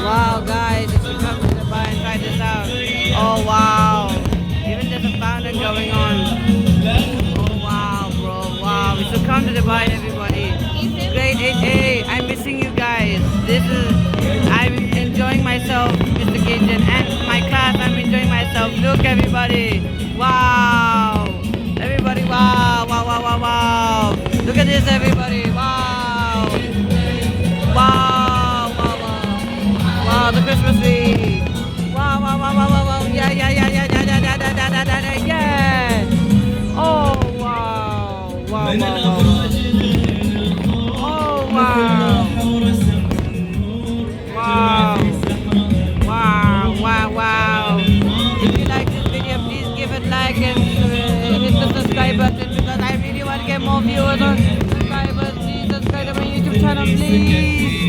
Wow, guys, you should come to the bar and try this out. Oh, wow. Even there's a fountain going on. Oh, wow, bro. Wow. We should come to the bar, everybody. Grade 8A. I'm missing you guys. I'm enjoying myself, Mr. Cajun. And my class, I'm enjoying myself. Look, everybody. Wow. Everybody, wow. Wow, wow, wow, wow. Look at this, everybody. Wow. Wow, wow, wow. Wow, the Christmas tree. Wow, wow, wow, wow, wow, wow. Yeah, yeah, yeah, yeah, yeah, yeah, yeah, yeah, yeah, yeah, yeah, yeah. Oh, wow. Wow, wow, wow. Oh, wow. Wow. Wow, wow, wow. If you like this video, please give it like and hit the subscribe button because I really want to get more viewers on subscribers. Please subscribe to my YouTube channel, please.